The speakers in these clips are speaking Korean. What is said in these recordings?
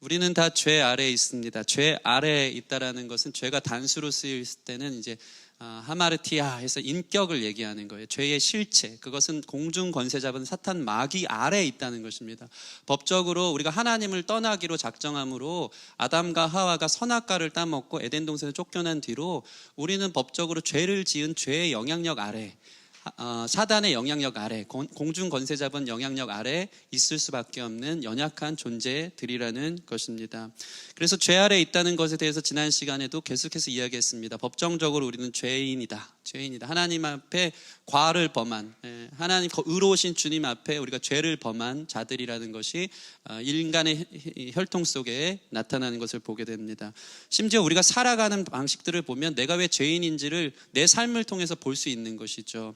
우리는 다 죄 아래에 있습니다. 죄 아래에 있다라는 것은 죄가 단수로 쓰일 때는 이제 하마르티아 해서 인격을 얘기하는 거예요. 죄의 실체, 그것은 공중 권세 잡은 사탄 마귀 아래에 있다는 것입니다. 법적으로 우리가 하나님을 떠나기로 작정함으로 아담과 하와가 선악과를 따먹고 에덴 동산에 쫓겨난 뒤로 우리는 법적으로 죄를 지은 죄의 영향력 아래, 사단의 영향력 아래, 공중 권세 잡은 영향력 아래 있을 수밖에 없는 연약한 존재들이라는 것입니다. 그래서 죄 아래 있다는 것에 대해서 지난 시간에도 계속해서 이야기했습니다. 법정적으로 우리는 죄인이다. 하나님 앞에 과를 범한, 하나님 의로우신 주님 앞에 우리가 죄를 범한 자들이라는 것이 인간의 혈통 속에 나타나는 것을 보게 됩니다. 심지어 우리가 살아가는 방식들을 보면 내가 왜 죄인인지를 내 삶을 통해서 볼 수 있는 것이죠.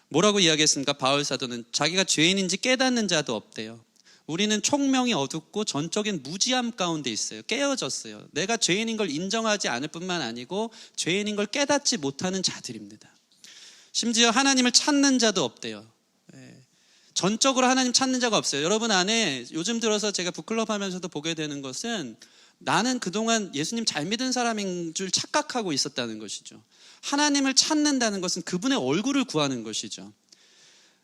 뭐라고 이야기했습니까? 바울 사도는 자기가 죄인인지 깨닫는 자도 없대요. 우리는 총명이 어둡고 전적인 무지함 가운데 있어요. 깨어졌어요. 내가 죄인인 걸 인정하지 않을 뿐만 아니고 죄인인 걸 깨닫지 못하는 자들입니다. 심지어 하나님을 찾는 자도 없대요. 전적으로 하나님 찾는 자가 없어요. 여러분 안에 요즘 들어서 제가 북클럽 하면서도 보게 되는 것은 나는 그동안 예수님 잘 믿은 사람인 줄 착각하고 있었다는 것이죠. 하나님을 찾는다는 것은 그분의 얼굴을 구하는 것이죠.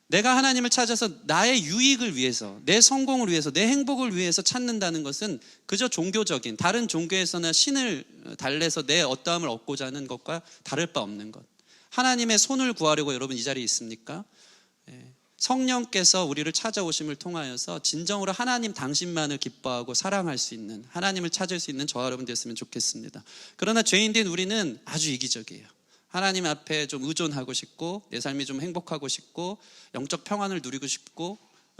내가 하나님을 찾아서 나의 유익을 위해서, 내 성공을 위해서, 내 행복을 위해서 찾는다는 것은 그저 종교적인, 다른 종교에서나 신을 달래서 내 어떠함을 얻고자 하는 것과 다를 바 없는 것. 하나님의 손을 구하려고 여러분 이 자리에 있습니까? 성령께서 우리를 찾아오심을 통하여서 진정으로 하나님 당신만을 기뻐하고 사랑할 수 있는, 하나님을 찾을 수 있는 저와 여러분 됐으면 좋겠습니다. 그러나 죄인된 우리는 아주 이기적이에요. 하나님 앞에 좀 의존하고 싶고, 내 삶이 좀 행복하고 싶고, 영적 평안을 누리고 싶고,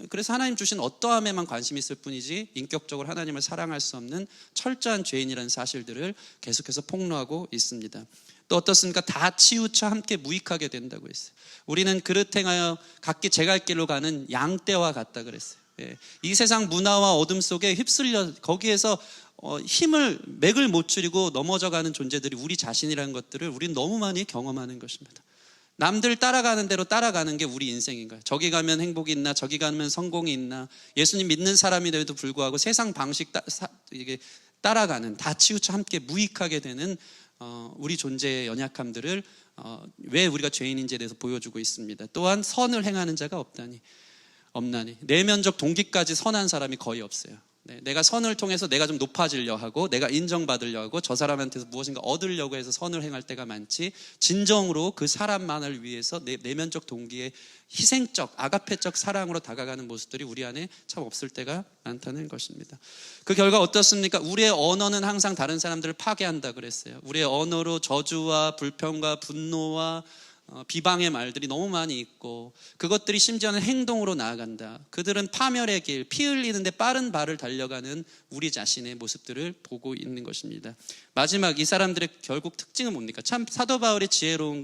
그래서 하나님 주신 어떠함에만 관심이 있을 뿐이지 인격적으로 하나님을 사랑할 수 없는 철저한 죄인이라는 사실들을 계속해서 폭로하고 있습니다. 또 어떻습니까? 다 치우쳐 함께 무익하게 된다고 했어요. 우리는 그릇 행하여 각기 제갈 길로 가는 양떼와 같다 그랬어요. 이 세상 문화와 어둠 속에 휩쓸려 거기에서 맥을 못 추리고 넘어져가는 존재들이 우리 자신이라는 것들을 우리는 너무 많이 경험하는 것입니다. 남들 따라가는 대로 따라가는 게 우리 인생인 거예요. 저기 가면 행복이 있나, 저기 가면 성공이 있나, 예수님 믿는 사람인데도 불구하고 세상 방식 따라가는, 다 치우쳐 함께 무익하게 되는 우리 존재의 연약함들을 왜 우리가 죄인인지에 대해서 보여주고 있습니다. 또한 선을 행하는 자가 없나니 내면적 동기까지 선한 사람이 거의 없어요. 내가 선을 통해서 내가 좀 높아지려 하고, 내가 인정받으려 하고, 저 사람한테서 무엇인가 얻으려고 해서 선을 행할 때가 많지, 진정으로 그 사람만을 위해서 내 내면적 동기에 희생적, 아가페적 사랑으로 다가가는 모습들이 우리 안에 참 없을 때가 많다는 것입니다. 그 결과 어떻습니까? 우리의 언어는 항상 다른 사람들을 파괴한다 그랬어요. 우리의 언어로 저주와 불평과 분노와 비방의 말들이 너무 많이 있고, 그것들이 심지어는 행동으로 나아간다. 그들은 파멸의 길, 피 흘리는데 빠른 발을 달려가는 우리 자신의 모습들을 보고 있는 것입니다. 마지막 이 사람들의 결국 특징은 뭡니까? 참 사도 바울의 지혜로운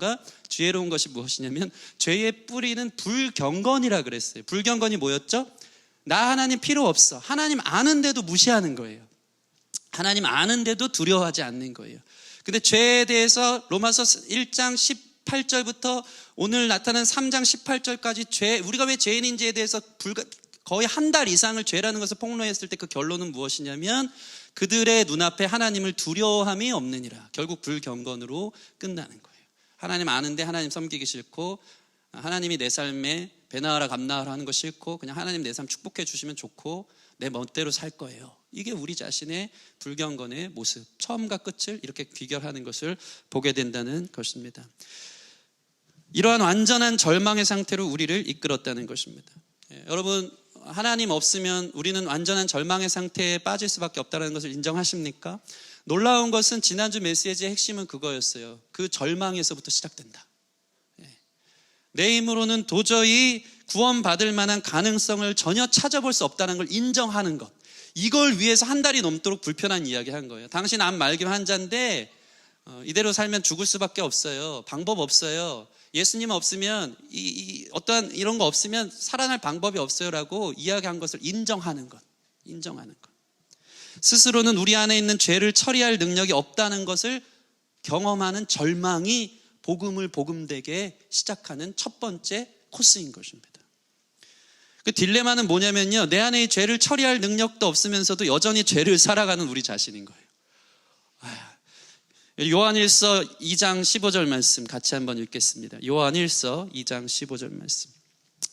것이 무엇이냐면 죄의 뿌리는 불경건이라 그랬어요. 불경건이 뭐였죠? 나 하나님 필요 없어. 하나님 아는데도 무시하는 거예요. 하나님 아는데도 두려워하지 않는 거예요. 근데 죄에 대해서 로마서 1장 18절부터 오늘 나타난 3장 18절까지 우리가 왜 죄인인지에 대해서 거의 한 달 이상을 죄라는 것을 폭로했을 때 그 결론은 무엇이냐면 그들의 눈앞에 하나님을 두려워함이 없느니라. 결국 불경건으로 끝나는 거예요. 하나님 아는데 하나님 섬기기 싫고, 하나님이 내 삶에 배나하라 감나하라 하는 거 싫고, 그냥 하나님 내 삶 축복해 주시면 좋고 내 멋대로 살 거예요. 이게 우리 자신의 불경건의 모습, 처음과 끝을 이렇게 귀결하는 것을 보게 된다는 것입니다. 이러한 완전한 절망의 상태로 우리를 이끌었다는 것입니다. 여러분, 하나님 없으면 우리는 완전한 절망의 상태에 빠질 수밖에 없다는 것을 인정하십니까? 놀라운 것은 지난주 메시지의 핵심은 그거였어요. 그 절망에서부터 시작된다. 내 힘으로는 도저히 구원받을 만한 가능성을 전혀 찾아볼 수 없다는 걸 인정하는 것, 이걸 위해서 한 달이 넘도록 불편한 이야기 한 거예요. 당신 암 말기 환자인데 이대로 살면 죽을 수밖에 없어요. 방법 없어요. 예수님 없으면 어떠한 이런 거 없으면 살아날 방법이 없어요라고 이야기한 것을 인정하는 것. 스스로는 우리 안에 있는 죄를 처리할 능력이 없다는 것을 경험하는 절망이 복음을 복음되게 시작하는 첫 번째 코스인 것입니다. 그 딜레마는 뭐냐면요, 내 안에 죄를 처리할 능력도 없으면서도 여전히 죄를 살아가는 우리 자신인 거예요. 요한일서 2장 15절 말씀 같이 한번 읽겠습니다. 요한일서 2장 15절 말씀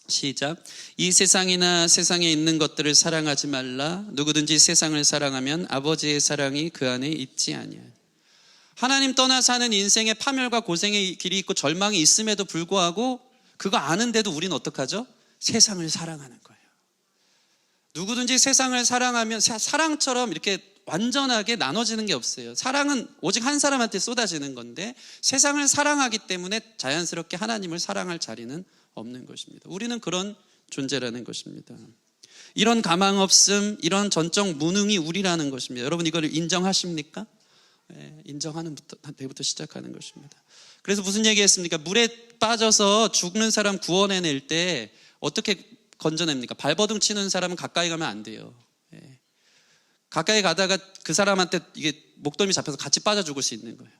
시작. 이 세상이나 세상에 있는 것들을 사랑하지 말라. 누구든지 세상을 사랑하면 아버지의 사랑이 그 안에 있지 아니하니. 하나님 떠나 사는 인생에 파멸과 고생의 길이 있고 절망이 있음에도 불구하고 그거 아는데도 우리는 어떡하죠? 세상을 사랑하는 거예요. 누구든지 세상을 사랑하면 사랑처럼 이렇게 완전하게 나눠지는 게 없어요. 사랑은 오직 한 사람한테 쏟아지는 건데 세상을 사랑하기 때문에 자연스럽게 하나님을 사랑할 자리는 없는 것입니다. 우리는 그런 존재라는 것입니다. 이런 가망 없음, 이런 전적 무능이 우리라는 것입니다. 여러분 이걸 인정하십니까? 네, 인정하는 데부터 시작하는 것입니다. 그래서 무슨 얘기했습니까? 물에 빠져서 죽는 사람 구원해낼 때 어떻게 건져냅니까? 발버둥 치는 사람은 가까이 가면 안 돼요. 네. 가까이 가다가 그 사람한테 이게 목덜미 잡혀서 같이 빠져 죽을 수 있는 거예요.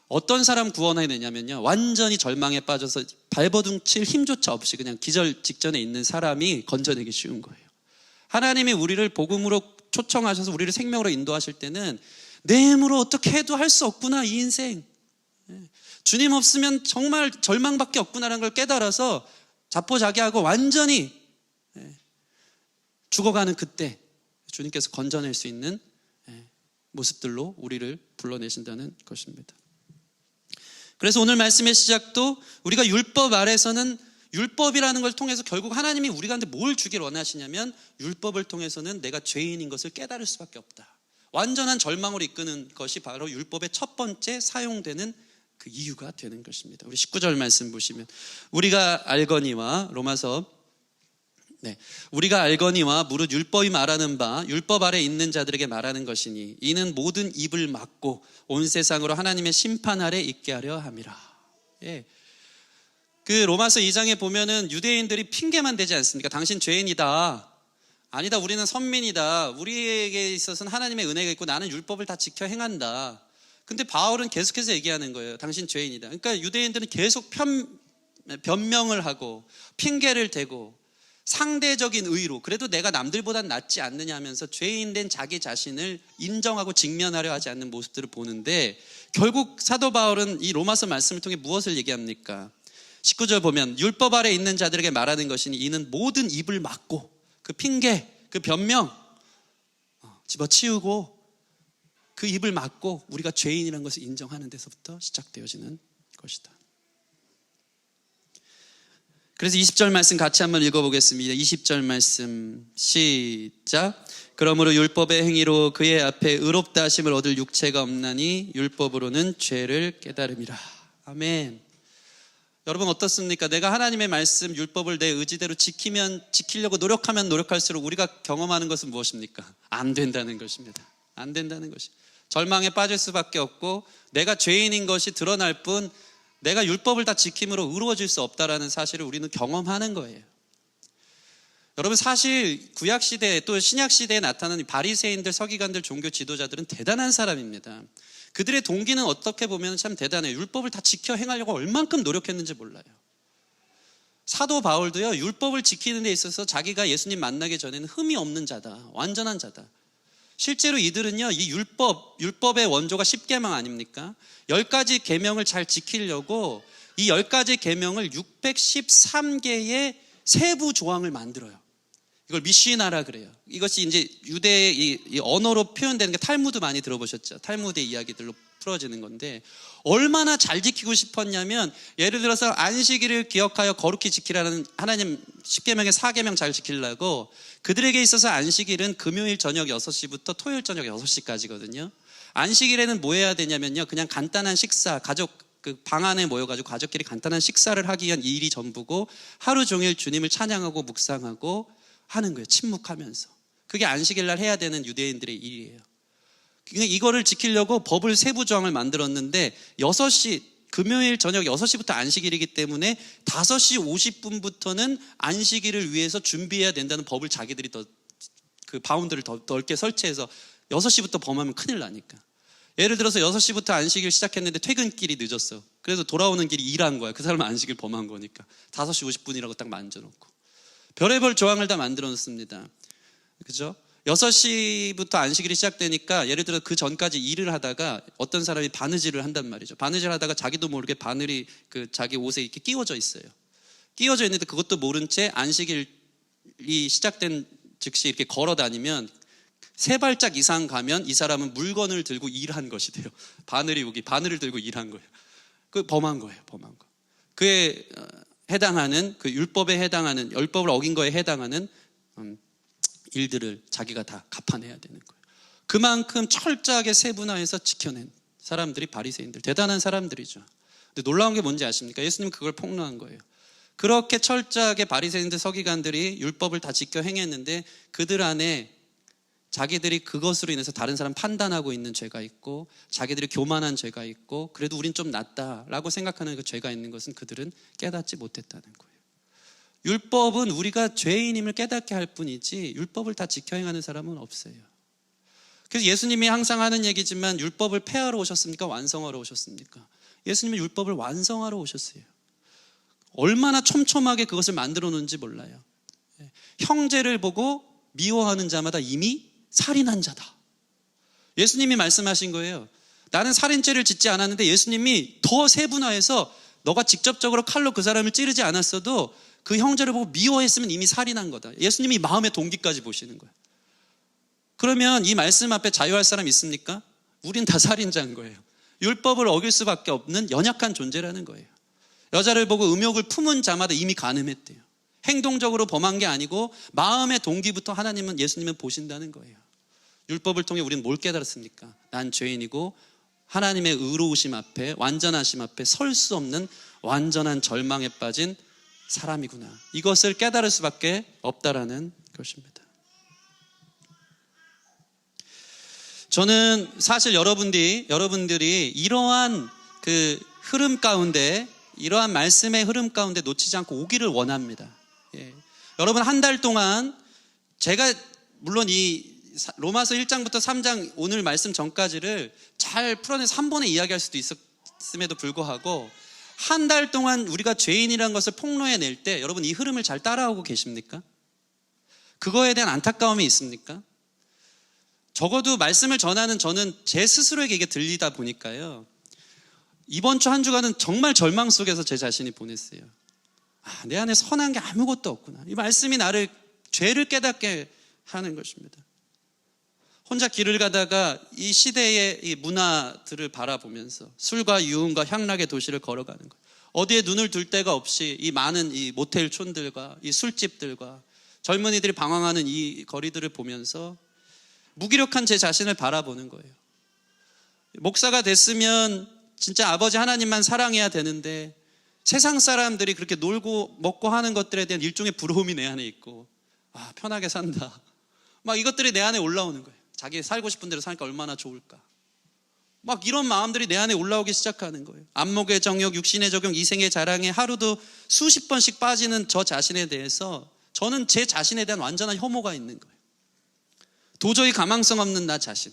어떤 사람 구원해내냐면요, 완전히 절망에 빠져서 발버둥 칠 힘조차 없이 그냥 기절 직전에 있는 사람이 건져내기 쉬운 거예요. 하나님이 우리를 복음으로 초청하셔서 우리를 생명으로 인도하실 때는 내 힘으로 어떻게 해도 할 수 없구나, 이 인생. 주님 없으면 정말 절망밖에 없구나라는 걸 깨달아서 자포자기하고 완전히 죽어가는 그때 주님께서 건져낼 수 있는 모습들로 우리를 불러내신다는 것입니다. 그래서 오늘 말씀의 시작도 우리가 율법 아래서는 율법이라는 걸 통해서 결국 하나님이 우리 가운데 뭘 주길 원하시냐면 율법을 통해서는 내가 죄인인 것을 깨달을 수밖에 없다. 완전한 절망으로 이끄는 것이 바로 율법의 첫 번째 사용되는 그 이유가 되는 것입니다. 우리 19절 말씀 보시면 우리가 알거니와 로마서 우리가 알거니와 무릇 율법이 말하는 바 율법 아래 있는 자들에게 말하는 것이니 이는 모든 입을 막고 온 세상으로 하나님의 심판 아래 있게 하려 함이라. 그 로마서 2장에 보면은 유대인들이 핑계만 대지 않습니까? 당신 죄인이다. 아니다, 우리는 선민이다. 우리에게 있어서는 하나님의 은혜가 있고 나는 율법을 다 지켜 행한다. 근데 바울은 계속해서 얘기하는 거예요. 당신 죄인이다. 그러니까 유대인들은 계속 변명을 하고 핑계를 대고 상대적인 의로 그래도 내가 남들보단 낫지 않느냐 하면서 죄인된 자기 자신을 인정하고 직면하려 하지 않는 모습들을 보는데 결국 사도 바울은 이 로마서 말씀을 통해 무엇을 얘기합니까? 19절 보면 율법 아래 있는 자들에게 말하는 것이니 이는 모든 입을 막고 그 핑계, 그 변명 집어치우고 그 입을 막고 우리가 죄인이라는 것을 인정하는 데서부터 시작되어지는 것이다. 그래서 20절 말씀 같이 한번 읽어보겠습니다. 20절 말씀 시작. 그러므로 율법의 행위로 그의 앞에 의롭다 하심을 얻을 육체가 없나니 율법으로는 죄를 깨달음이라. 아멘. 여러분 어떻습니까? 내가 하나님의 말씀 율법을 내 의지대로 지키려고 노력하면 노력할수록 우리가 경험하는 것은 무엇입니까? 안 된다는 것입니다. 안 된다는 것이. 절망에 빠질 수밖에 없고 내가 죄인인 것이 드러날 뿐 내가 율법을 다 지킴으로 의로워질 수 없다라는 사실을 우리는 경험하는 거예요. 여러분 사실 구약시대 또 신약시대에 나타나는 바리새인들, 서기관들, 종교 지도자들은 대단한 사람입니다. 그들의 동기는 어떻게 보면 참 대단해요. 율법을 다 지켜 행하려고 얼만큼 노력했는지 몰라요. 사도 바울도요, 율법을 지키는 데 있어서 자기가 예수님 만나기 전에는 흠이 없는 자다, 완전한 자다. 실제로 이들은요, 이 율법의 원조가 10계명 아닙니까? 10가지 계명을 잘 지키려고 이 10가지 계명을 613개의 세부 조항을 만들어요. 이걸 미시나라 그래요. 이것이 이제 유대의 이 언어로 표현되는 게 탈무드 많이 들어보셨죠? 탈무드의 이야기들로 풀어지는 건데 얼마나 잘 지키고 싶었냐면 예를 들어서 안식일을 기억하여 거룩히 지키라는 하나님 10계명의 4계명 잘 지키려고 그들에게 있어서 안식일은 금요일 저녁 6시부터 토요일 저녁 6시까지거든요. 안식일에는 뭐 해야 되냐면요, 그냥 간단한 식사, 가족 그 방 안에 모여가지고 가족끼리 간단한 식사를 하기 위한 일이 전부고 하루 종일 주님을 찬양하고 묵상하고 하는 거예요. 침묵하면서. 그게 안식일 날 해야 되는 유대인들의 일이에요. 이거를 지키려고 법을 세부 조항을 만들었는데 6시 금요일 저녁 6시부터 안식일이기 때문에 5시 50분부터는 안식일을 위해서 준비해야 된다는 법을 자기들이 그 바운드를 더 넓게 설치해서 6시부터 범하면 큰일 나니까. 예를 들어서 6시부터 안식일 시작했는데 퇴근길이 늦었어. 그래서 돌아오는 길이 일한 거야. 그 사람은 안식일 범한 거니까 5시 50분이라고 딱 만져놓고 별의별 조항을 다 만들어 놓습니다. 그죠? 6시부터 안식일이 시작되니까 예를 들어 그 전까지 일을 하다가 어떤 사람이 바느질을 한단 말이죠. 바느질 하다가 자기도 모르게 바늘이 그 자기 옷에 이렇게 끼워져 있어요. 끼워져 있는데 그것도 모른 채 안식일이 시작된 즉시 이렇게 걸어 다니면 3발짝 이상 가면 이 사람은 물건을 들고 일한 것이 돼요. 바늘이 여기 바늘을 들고 일한 거예요. 그 범한 거예요. 범한 거. 그에 해당하는 그 율법에 해당하는 율법을 어긴 거에 해당하는 일들을 자기가 다 갚아내야 되는 거예요. 그만큼 철저하게 세분화해서 지켜낸 사람들이 바리새인들, 대단한 사람들이죠. 근데 놀라운 게 뭔지 아십니까? 예수님은 그걸 폭로한 거예요. 그렇게 철저하게 바리새인들, 서기관들이 율법을 다 지켜 행했는데 그들 안에 자기들이 그것으로 인해서 다른 사람 판단하고 있는 죄가 있고 자기들이 교만한 죄가 있고 그래도 우린 좀 낫다라고 생각하는 그 죄가 있는 것은 그들은 깨닫지 못했다는 거예요. 율법은 우리가 죄인임을 깨닫게 할 뿐이지 율법을 다 지켜 행하는 사람은 없어요. 그래서 예수님이 항상 하는 얘기지만 율법을 폐하러 오셨습니까? 완성하러 오셨습니까? 예수님은 율법을 완성하러 오셨어요. 얼마나 촘촘하게 그것을 만들어 놓은지 몰라요. 형제를 보고 미워하는 자마다 이미 살인한 자다. 예수님이 말씀하신 거예요. 나는 살인죄를 짓지 않았는데 예수님이 더 세분화해서 너가 직접적으로 칼로 그 사람을 찌르지 않았어도 그 형제를 보고 미워했으면 이미 살인한 거다. 예수님이 마음의 동기까지 보시는 거예요. 그러면 이 말씀 앞에 자유할 사람 있습니까? 우린 다 살인자인 거예요. 율법을 어길 수밖에 없는 연약한 존재라는 거예요. 여자를 보고 음욕을 품은 자마다 이미 간음했대요. 행동적으로 범한 게 아니고 마음의 동기부터 하나님은 예수님은 보신다는 거예요. 율법을 통해 우리는 뭘 깨달았습니까? 난 죄인이고 하나님의 의로우심 앞에, 완전하심 앞에 설 수 없는 완전한 절망에 빠진 사람이구나. 이것을 깨달을 수밖에 없다라는 것입니다. 저는 사실 여러분들이 이러한 그 흐름 가운데, 이러한 말씀의 흐름 가운데 놓치지 않고 오기를 원합니다. 예. 여러분 한 달 동안 제가 물론 이 로마서 1장부터 3장 오늘 말씀 전까지를 잘 풀어내서 한 번에 이야기할 수도 있었음에도 불구하고 한 달 동안 우리가 죄인이라는 것을 폭로해낼 때 여러분 이 흐름을 잘 따라오고 계십니까? 그거에 대한 안타까움이 있습니까? 적어도 말씀을 전하는 저는 제 스스로에게 이게 들리다 보니까요, 이번 주 한 주간은 정말 절망 속에서 제 자신이 보냈어요. 내 안에 선한 게 아무것도 없구나. 이 말씀이 나를 죄를 깨닫게 하는 것입니다. 혼자 길을 가다가 이 시대의 이 문화들을 바라보면서 술과 유흥과 향락의 도시를 걸어가는 거예요. 어디에 눈을 둘 데가 없이 이 많은 이 모텔촌들과 이 술집들과 젊은이들이 방황하는 이 거리들을 보면서 무기력한 제 자신을 바라보는 거예요. 목사가 됐으면 진짜 아버지 하나님만 사랑해야 되는데 세상 사람들이 그렇게 놀고 먹고 하는 것들에 대한 일종의 부러움이 내 안에 있고, 편하게 산다, 막 이것들이 내 안에 올라오는 거예요. 자기 살고 싶은 대로 사니까 얼마나 좋을까, 막 이런 마음들이 내 안에 올라오기 시작하는 거예요. 안목의 정욕, 육신의 적용, 이생의 자랑에 하루도 수십 번씩 빠지는 저 자신에 대해서 저는 제 자신에 대한 완전한 혐오가 있는 거예요. 도저히 가망성 없는 나 자신,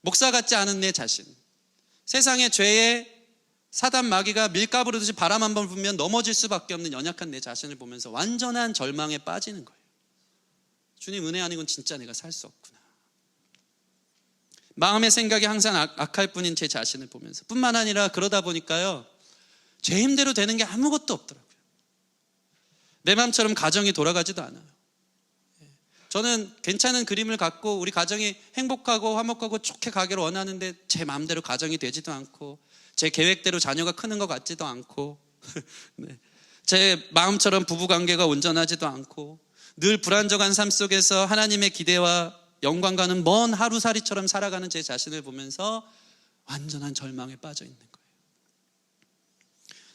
목사 같지 않은 내 자신, 세상의 죄에 사단 마귀가 밀가 부르듯이 바람 한 번 불면 넘어질 수밖에 없는 연약한 내 자신을 보면서 완전한 절망에 빠지는 거예요. 주님 은혜 아니고는 진짜 내가 살 수 없구나. 마음의 생각이 항상 악할 뿐인 제 자신을 보면서, 뿐만 아니라 그러다 보니까요, 제 힘대로 되는 게 아무것도 없더라고요. 내 마음처럼 가정이 돌아가지도 않아요. 저는 괜찮은 그림을 갖고 우리 가정이 행복하고 화목하고 좋게 가기를 원하는데 제 마음대로 가정이 되지도 않고 제 계획대로 자녀가 크는 것 같지도 않고 네. 제 마음처럼 부부관계가 온전하지도 않고 늘 불안정한 삶 속에서 하나님의 기대와 영광과는 먼 하루살이처럼 살아가는 제 자신을 보면서 완전한 절망에 빠져 있는 거예요.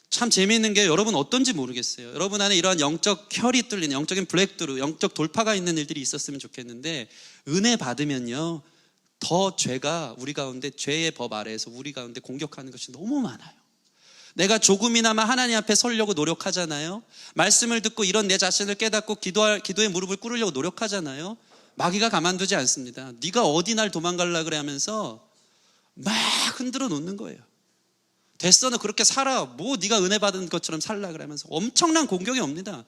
참 재미있는 게 여러분 어떤지 모르겠어요. 여러분 안에 이러한 영적 혈이 뚫리는 영적인 브레이크트루, 영적 돌파가 있는 일들이 있었으면 좋겠는데, 은혜 받으면요 더 죄가 우리 가운데, 죄의 법 아래에서 우리 가운데 공격하는 것이 너무 많아요. 내가 조금이나마 하나님 앞에 서려고 노력하잖아요. 말씀을 듣고 이런 내 자신을 깨닫고 기도의 무릎을 꿇으려고 노력하잖아요. 마귀가 가만두지 않습니다. 네가 어디 날 도망가려고 그래 하면서 막 흔들어 놓는 거예요. 됐어, 너 그렇게 살아. 뭐 네가 은혜 받은 것처럼 살라 그러면서 엄청난 공격이 옵니다.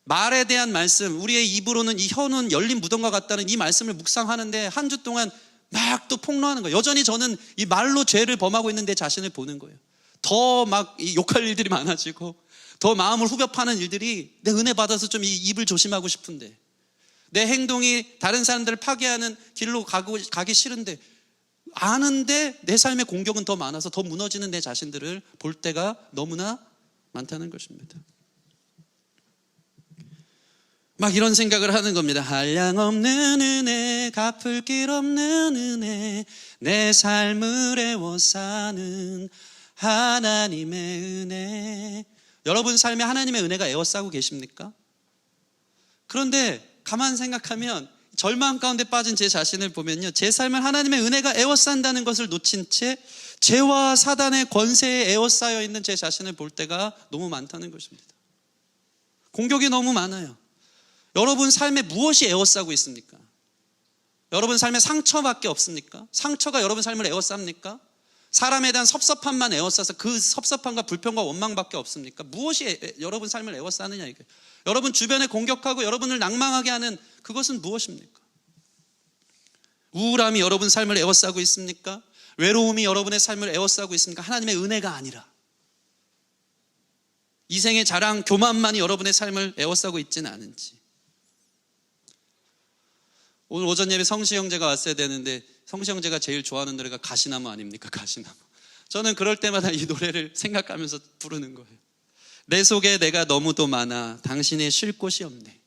말에 대한 말씀, 우리의 입으로는 이 혀는 열린 무덤과 같다는 이 말씀을 묵상하는데 한 주 동안 막 또 폭로하는 거예요. 여전히 저는 이 말로 죄를 범하고 있는 내 자신을 보는 거예요. 더 막 욕할 일들이 많아지고 더 마음을 후벼 파는 일들이, 내 은혜 받아서 좀 이 입을 조심하고 싶은데, 내 행동이 다른 사람들을 파괴하는 길로 가기 싫은데, 아는데 내 삶의 공격은 더 많아서 더 무너지는 내 자신들을 볼 때가 너무나 많다는 것입니다. 막 이런 생각을 하는 겁니다. 한량없는 은혜, 갚을 길 없는 은혜, 내 삶을 애워싸는 하나님의 은혜. 여러분 삶에 하나님의 은혜가 애워싸고 계십니까? 그런데 가만 생각하면 절망 가운데 빠진 제 자신을 보면요, 제 삶을 하나님의 은혜가 애워싼다는 것을 놓친 채 죄와 사단의 권세에 애워싸여 있는 제 자신을 볼 때가 너무 많다는 것입니다. 공격이 너무 많아요. 여러분 삶에 무엇이 애워싸고 있습니까? 여러분 삶에 상처밖에 없습니까? 상처가 여러분 삶을 애워쌉니까? 사람에 대한 섭섭함만 애워싸서 그 섭섭함과 불평과 원망밖에 없습니까? 무엇이 여러분 삶을 애워싸느냐 이게. 여러분 주변에 공격하고 여러분을 낭망하게 하는 그것은 무엇입니까? 우울함이 여러분 삶을 애워싸고 있습니까? 외로움이 여러분의 삶을 애워싸고 있습니까? 하나님의 은혜가 아니라 이생의 자랑, 교만만이 여러분의 삶을 애워싸고 있지는 않은지. 오늘 오전 예배 성시 형제가 왔어야 되는데 성시 형제가 제일 좋아하는 노래가 가시나무 아닙니까? 가시나무. 저는 그럴 때마다 이 노래를 생각하면서 부르는 거예요. 내 속에 내가 너무도 많아 당신의 쉴 곳이 없네.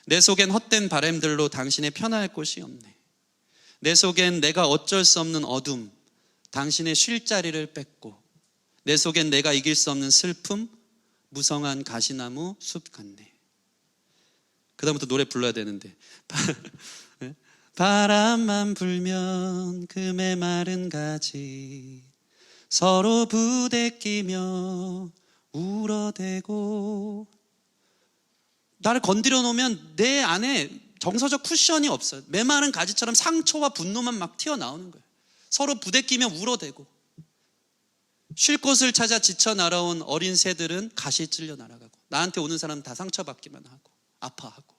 내 속엔 헛된 바램들로 당신의 편할 곳이 없네. 내 속엔 내가 어쩔 수 없는 어둠, 당신의 쉴 자리를 뺏고, 내 속엔 내가 이길 수 없는 슬픔, 무성한 가시나무 숲 같네. 그 다음부터 노래 불러야 되는데 바람만 불면 그 메마른 가지 서로 부대끼며 울어대고. 나를 건드려 놓으면 내 안에 정서적 쿠션이 없어요. 메마른 가지처럼 상처와 분노만 막 튀어나오는 거예요. 서로 부대끼며 울어대고. 쉴 곳을 찾아 지쳐 날아온 어린 새들은 가시에 찔려 날아가고, 나한테 오는 사람은 다 상처받기만 하고 아파하고,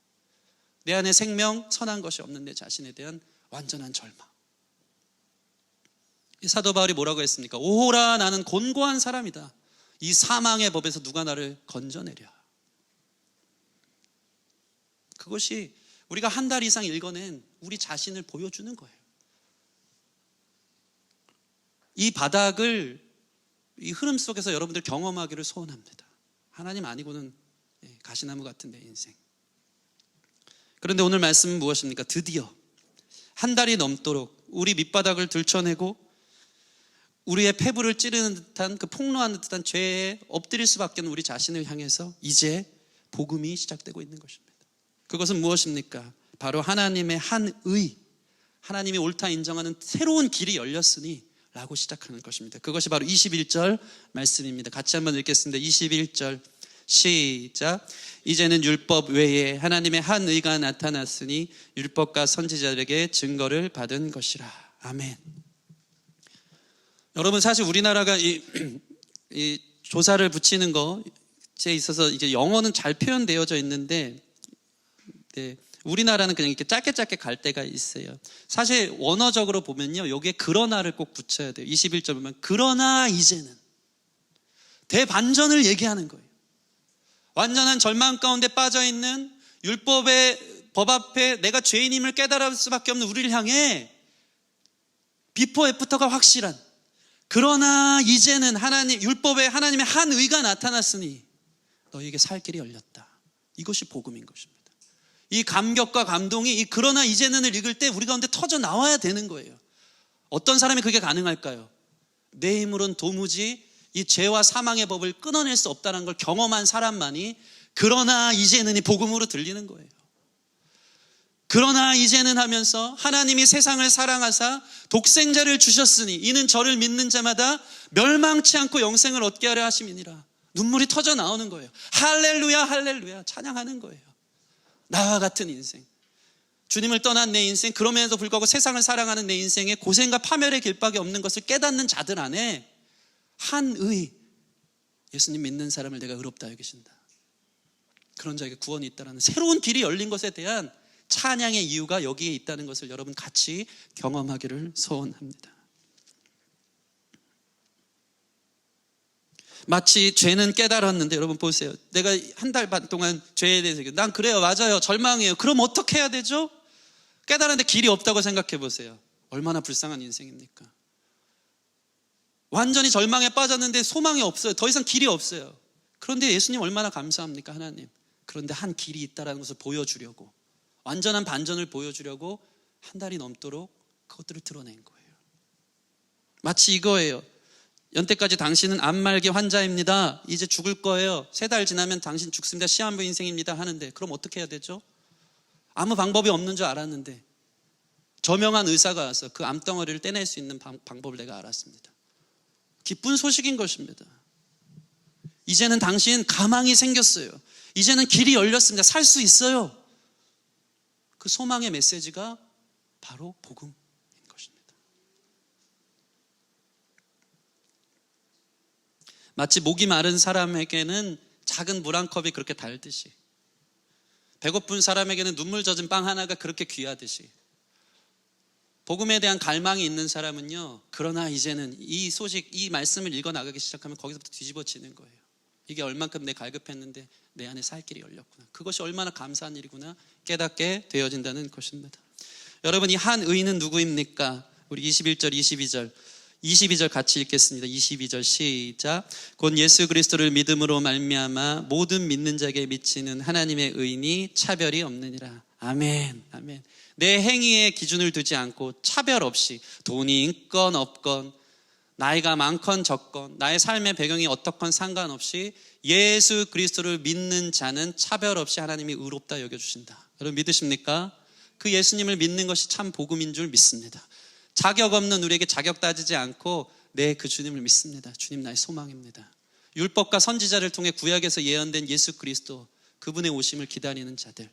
내 안에 생명, 선한 것이 없는 내 자신에 대한 완전한 절망. 이 사도 바울이 뭐라고 했습니까? 오호라, 나는 곤고한 사람이다. 이 사망의 법에서 누가 나를 건져내랴. 그것이 우리가 한 달 이상 읽어낸 우리 자신을 보여주는 거예요. 이 바닥을, 이 흐름 속에서 여러분들 경험하기를 소원합니다. 하나님 아니고는 가시나무 같은 내 인생. 그런데 오늘 말씀은 무엇입니까? 드디어 한 달이 넘도록 우리 밑바닥을 들춰내고 우리의 폐부를 찌르는 듯한, 그 폭로하는 듯한 죄에 엎드릴 수밖에 없는 우리 자신을 향해서 이제 복음이 시작되고 있는 것입니다. 그것은 무엇입니까? 바로 하나님의 한 의, 하나님이 옳다 인정하는 새로운 길이 열렸으니 라고 시작하는 것입니다. 그것이 바로 21절 말씀입니다. 같이 한번 읽겠습니다. 21절 시작. 이제는 율법 외에 하나님의 한 의가 나타났으니 율법과 선지자들에게 증거를 받은 것이라. 아멘. 여러분, 사실 우리나라가 이 조사를 붙이는 것에 있어서 이제 영어는 잘 표현되어져 있는데, 우리나라는 그냥 이렇게 짧게 갈 때가 있어요. 사실 원어적으로 보면요, 여기에 그러나를 꼭 붙여야 돼요. 21절 보면 그러나 이제는, 대반전을 얘기하는 거예요. 완전한 절망 가운데 빠져있는 율법의 법 앞에 내가 죄인임을 깨달을 수밖에 없는 우리를 향해 비포 애프터가 확실한, 그러나 이제는 율법에 하나님의 한 의가 나타났으니 너희에게 살 길이 열렸다. 이것이 복음인 것입니다. 이 감격과 감동이 이 그러나 이제는을 읽을 때 우리 가운데 터져 나와야 되는 거예요. 어떤 사람이 그게 가능할까요? 내 힘으로는 도무지 이 죄와 사망의 법을 끊어낼 수 없다는 걸 경험한 사람만이 그러나 이제는이 복음으로 들리는 거예요. 그러나 이제는 하면서 하나님이 세상을 사랑하사 독생자를 주셨으니 이는 저를 믿는 자마다 멸망치 않고 영생을 얻게 하려 하심이니라. 눈물이 터져 나오는 거예요. 할렐루야 할렐루야 찬양하는 거예요. 나와 같은 인생, 주님을 떠난 내 인생, 그럼에도 불구하고 세상을 사랑하는 내 인생에 고생과 파멸의 길밖에 없는 것을 깨닫는 자들 안에 한 의, 예수님 믿는 사람을 내가 의롭다 여기신다. 그런 자에게 구원이 있다는 새로운 길이 열린 것에 대한 찬양의 이유가 여기에 있다는 것을 여러분 같이 경험하기를 소원합니다. 마치 죄는 깨달았는데, 여러분 보세요. 내가 한 달 반 동안 죄에 대해서 난 그래요, 맞아요, 절망해요. 그럼 어떻게 해야 되죠? 깨달았는데 길이 없다고 생각해 보세요. 얼마나 불쌍한 인생입니까? 완전히 절망에 빠졌는데 소망이 없어요. 더 이상 길이 없어요. 그런데 예수님 얼마나 감사합니까, 하나님. 그런데 한 길이 있다는 것을 보여주려고, 완전한 반전을 보여주려고 한 달이 넘도록 그것들을 드러낸 거예요. 마치 이거예요. 연때까지 당신은 암말기 환자입니다. 이제 죽을 거예요. 3달 지나면 당신 죽습니다. 시한부 인생입니다 하는데, 그럼 어떻게 해야 되죠? 아무 방법이 없는 줄 알았는데 저명한 의사가 와서 그 암덩어리를 떼낼 수 있는 방법을 내가 알았습니다. 기쁜 소식인 것입니다. 이제는 당신 가망이 생겼어요. 이제는 길이 열렸습니다. 살 수 있어요. 그 소망의 메시지가 바로 복음인 것입니다. 마치 목이 마른 사람에게는 작은 물 한 컵이 그렇게 달듯이, 배고픈 사람에게는 눈물 젖은 빵 하나가 그렇게 귀하듯이, 복음에 대한 갈망이 있는 사람은요, 그러나 이제는 이 소식, 이 말씀을 읽어나가기 시작하면 거기서부터 뒤집어지는 거예요. 이게 얼만큼 내 갈급했는데 내 안에 살 길이 열렸구나, 그것이 얼마나 감사한 일이구나 깨닫게 되어진다는 것입니다. 여러분, 이 한 의인은 누구입니까? 우리 21절 22절 같이 읽겠습니다. 22절 시작. 곧 예수 그리스도를 믿음으로 말미암아 모든 믿는 자에게 미치는 하나님의 의인이 차별이 없느니라. 아멘. 아멘. 내 행위에 기준을 두지 않고 차별 없이, 돈이 있건 없건, 나이가 많건 적건, 나의 삶의 배경이 어떻건 상관없이 예수 그리스도를 믿는 자는 차별 없이 하나님이 의롭다 여겨주신다. 여러분 믿으십니까? 그 예수님을 믿는 것이 참 복음인 줄 믿습니다. 자격 없는 우리에게 자격 따지지 않고 내 그 주님을 믿습니다. 주님 나의 소망입니다. 율법과 선지자를 통해 구약에서 예언된 예수 그리스도, 그분의 오심을 기다리는 자들,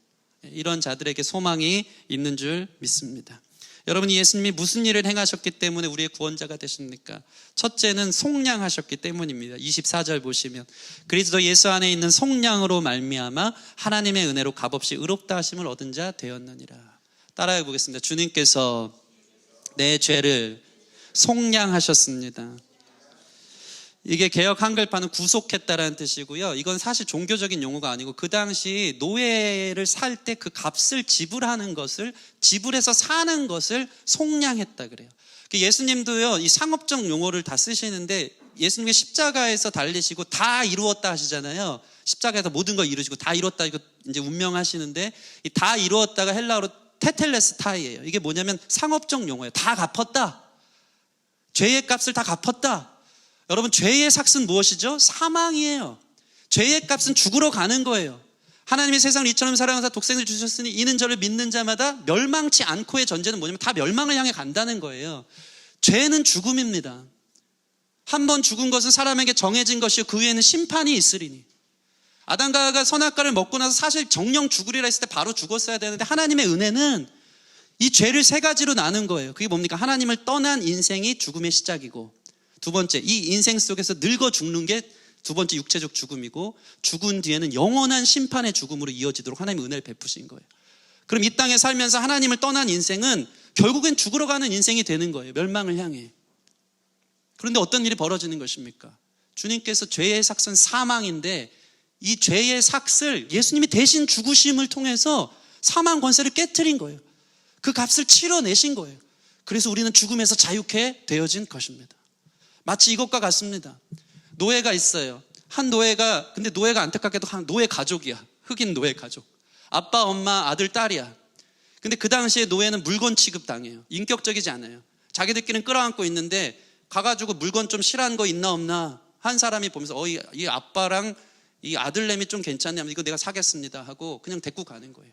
이런 자들에게 소망이 있는 줄 믿습니다. 여러분이 예수님이 무슨 일을 행하셨기 때문에 우리의 구원자가 되십니까? 첫째는 속량하셨기 때문입니다. 24절 보시면 그리스도 예수 안에 있는 속량으로 말미암아 하나님의 은혜로 값없이 의롭다 하심을 얻은 자 되었느니라. 따라해 보겠습니다. 주님께서 내 죄를 속량하셨습니다. 이게 개역 한글판은 구속했다라는 뜻이고요. 이건 사실 종교적인 용어가 아니고 그 당시 노예를 살 때 그 값을 지불하는 것을, 지불해서 사는 것을 속량했다 그래요. 예수님도요, 이 상업적 용어를 다 쓰시는데, 예수님이 십자가에서 달리시고 다 이루었다 하시잖아요. 십자가에서 모든 걸 이루시고 다 이뤘다, 이거 이제 운명하시는데, 이 다 이루었다가 헬라어로 테텔레스타이예요. 이게 뭐냐면 상업적 용어예요. 다 갚았다. 죄의 값을 다 갚았다. 여러분, 죄의 삭은 무엇이죠? 사망이에요. 죄의 값은 죽으러 가는 거예요. 하나님이 세상을 이처럼 사랑하사 독생을 주셨으니 이는 저를 믿는 자마다 멸망치 않고의 전제는 뭐냐면 다 멸망을 향해 간다는 거예요. 죄는 죽음입니다. 한 번 죽은 것은 사람에게 정해진 것이요 그 위에는 심판이 있으리니. 아담과 하와가 선악과를 먹고 나서 사실 정령 죽으리라 했을 때 바로 죽었어야 되는데, 하나님의 은혜는 이 죄를 3가지로 나눈 거예요. 그게 뭡니까? 하나님을 떠난 인생이 죽음의 시작이고, 두 번째, 이 인생 속에서 늙어 죽는 게 두 번째 육체적 죽음이고, 죽은 뒤에는 영원한 심판의 죽음으로 이어지도록 하나님의 은혜를 베푸신 거예요. 그럼 이 땅에 살면서 하나님을 떠난 인생은 결국엔 죽으러 가는 인생이 되는 거예요. 멸망을 향해. 그런데 어떤 일이 벌어지는 것입니까? 주님께서 죄의 삭은 사망인데, 이 죄의 삭을 예수님이 대신 죽으심을 통해서 사망 권세를 깨트린 거예요. 그 값을 치러내신 거예요. 그래서 우리는 죽음에서 자유케 되어진 것입니다. 마치 이것과 같습니다. 노예가 있어요. 한 노예가, 근데 노예가 안타깝게도 한 노예 가족이야. 흑인 노예 가족. 아빠, 엄마, 아들, 딸이야. 근데 그 당시에 노예는 물건 취급당해요. 인격적이지 않아요. 자기들끼리는 끌어안고 있는데 가가지고 물건 좀 실한 거 있나 없나 한 사람이 보면서 이 아빠랑 이 아들내미 좀 괜찮네 하면 이거 내가 사겠습니다 하고 그냥 데리고 가는 거예요.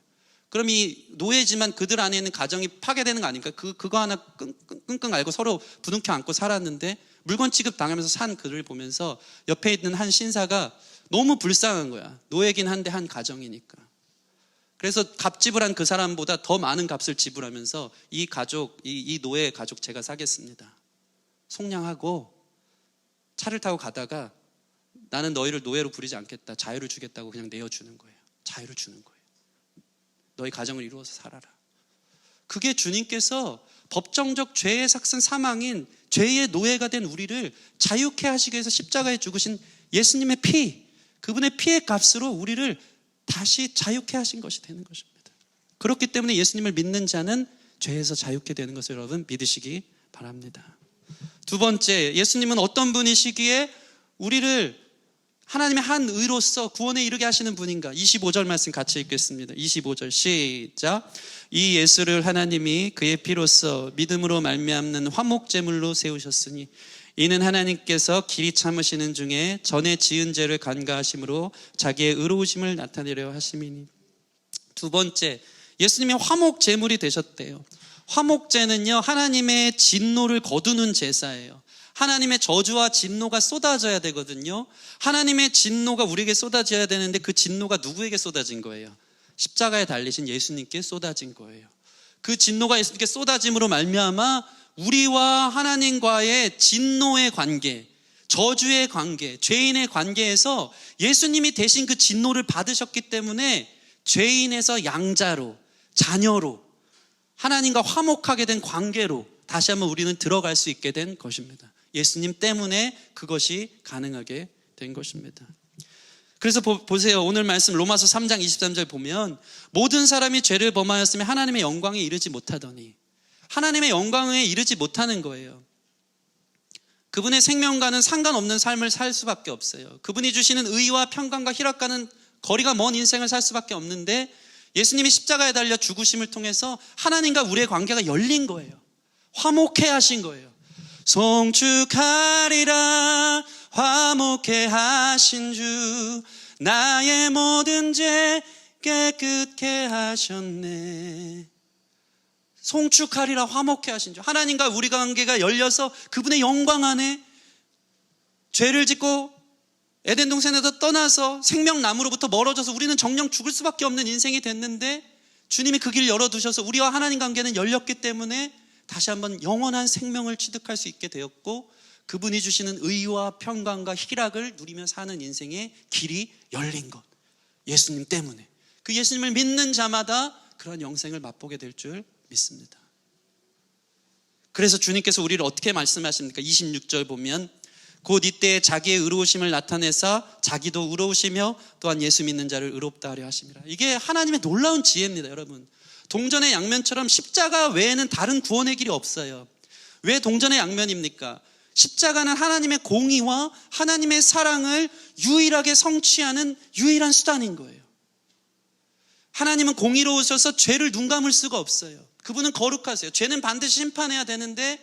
그럼 이 노예지만 그들 안에 있는 가정이 파괴되는 거 아닙니까? 그거 하나 끙끙 앓고 서로 부둥켜 안고 살았는데 물건 취급 당하면서 산 그를 보면서 옆에 있는 한 신사가 너무 불쌍한 거야. 노예긴 한데 한 가정이니까. 그래서 값 지불한 그 사람보다 더 많은 값을 지불하면서 이 가족, 이 노예 가족 제가 사겠습니다. 속량하고 차를 타고 가다가 나는 너희를 노예로 부리지 않겠다, 자유를 주겠다고 그냥 내어주는 거예요. 자유를 주는 거예요. 너희 가정을 이루어서 살아라. 그게 주님께서 법정적 죄의 삭슨 사망인 죄의 노예가 된 우리를 자유케 하시기 위해서 십자가에 죽으신 예수님의 피, 그분의 피의 값으로 우리를 다시 자유케 하신 것이 되는 것입니다. 그렇기 때문에 예수님을 믿는 자는 죄에서 자유케 되는 것을 여러분 믿으시기 바랍니다. 두 번째, 예수님은 어떤 분이시기에 우리를 하나님의 한 의로서 구원에 이르게 하시는 분인가? 25절 말씀 같이 읽겠습니다. 25절 시작. 이 예수를 하나님이 그의 피로써 믿음으로 말미암는 화목제물로 세우셨으니 이는 하나님께서 길이 참으시는 중에 전에 지은 죄를 간과하심으로 자기의 의로우심을 나타내려 하심이니. 두 번째, 예수님이 화목제물이 되셨대요. 화목제는요, 하나님의 진노를 거두는 제사예요. 하나님의 저주와 진노가 쏟아져야 되거든요. 하나님의 진노가 우리에게 쏟아져야 되는데 그 진노가 누구에게 쏟아진 거예요? 십자가에 달리신 예수님께 쏟아진 거예요. 그 진노가 예수님께 쏟아짐으로 말미암아 우리와 하나님과의 진노의 관계, 저주의 관계, 죄인의 관계에서 예수님이 대신 그 진노를 받으셨기 때문에 죄인에서 양자로, 자녀로, 하나님과 화목하게 된 관계로 다시 한번 우리는 들어갈 수 있게 된 것입니다. 예수님 때문에 그것이 가능하게 된 것입니다. 그래서 보세요. 오늘 말씀 로마서 3장 23절 보면 모든 사람이 죄를 범하였으면 하나님의 영광에 이르지 못하더니, 하나님의 영광에 이르지 못하는 거예요. 그분의 생명과는 상관없는 삶을 살 수밖에 없어요. 그분이 주시는 의와 평강과 희락과는 거리가 먼 인생을 살 수밖에 없는데 예수님이 십자가에 달려 죽으심을 통해서 하나님과 우리의 관계가 열린 거예요. 화목해 하신 거예요. 송축하리라 화목해 하신 주 나의 모든 죄 깨끗게 하셨네. 송축하리라 화목해 하신 주, 하나님과 우리 관계가 열려서 그분의 영광 안에 죄를 짓고 에덴 동산에서 떠나서 생명나무로부터 멀어져서 우리는 정령 죽을 수밖에 없는 인생이 됐는데 주님이 그 길을 열어두셔서 우리와 하나님 관계는 열렸기 때문에 다시 한번 영원한 생명을 취득할 수 있게 되었고 그분이 주시는 의와 평강과 희락을 누리며 사는 인생의 길이 열린 것, 예수님 때문에. 그 예수님을 믿는 자마다 그런 영생을 맛보게 될 줄 믿습니다. 그래서 주님께서 우리를 어떻게 말씀하십니까? 26절 보면 곧 이때에 자기의 의로우심을 나타내사 자기도 의로우시며 또한 예수 믿는 자를 의롭다 하려 하심이라. 이게 하나님의 놀라운 지혜입니다. 여러분, 동전의 양면처럼 십자가 외에는 다른 구원의 길이 없어요. 왜 동전의 양면입니까? 십자가는 하나님의 공의와 하나님의 사랑을 유일하게 성취하는 유일한 수단인 거예요. 하나님은 공의로우셔서 죄를 눈 감을 수가 없어요. 그분은 거룩하세요. 죄는 반드시 심판해야 되는데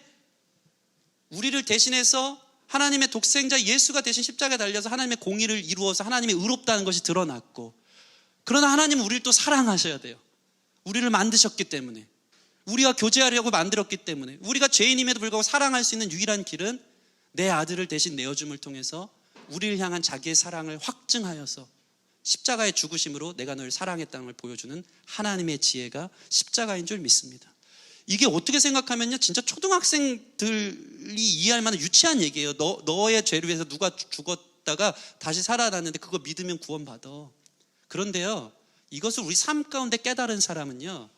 우리를 대신해서 하나님의 독생자 예수가 대신 십자가에 달려서 하나님의 공의를 이루어서 하나님이 의롭다는 것이 드러났고, 그러나 하나님은 우리를 또 사랑하셔야 돼요. 우리를 만드셨기 때문에, 우리와 교제하려고 만들었기 때문에, 우리가 죄인임에도 불구하고 사랑할 수 있는 유일한 길은 내 아들을 대신 내어줌을 통해서 우리를 향한 자기의 사랑을 확증하여서 십자가의 죽으심으로 내가 너를 사랑했다는 걸 보여주는 하나님의 지혜가 십자가인 줄 믿습니다. 이게 어떻게 생각하면요, 진짜 초등학생들이 이해할 만한 유치한 얘기예요. 너의 죄를 위해서 누가 죽었다가 다시 살아났는데 그거 믿으면 구원받아. 그런데요, 이것을 우리 삶 가운데 깨달은 사람은요,